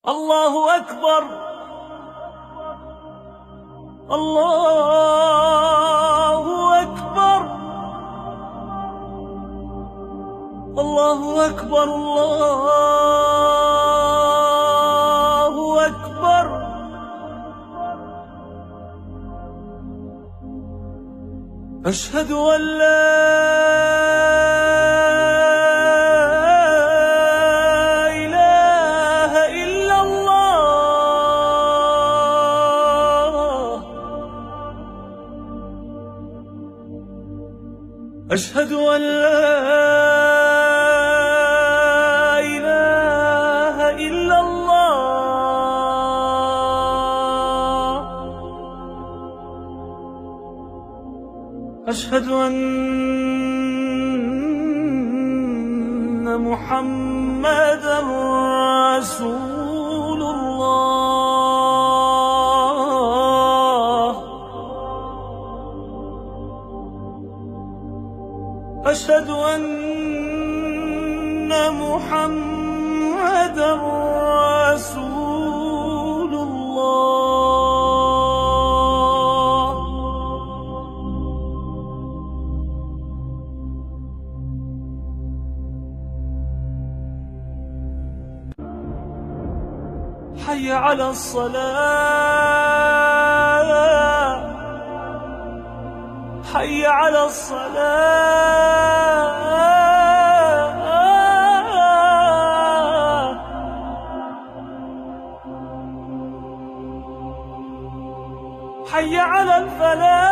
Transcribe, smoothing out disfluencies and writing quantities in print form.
الله أكبر. الله أكبر. الله أكبر. الله أكبر. أشهد أن أشهد أن لا إله إلا الله. أشهد أن محمدًا رسول الله. أشهد أن محمدًا رسول الله. حي على الصلاة. حي على الصلاة. حي على الفلاح.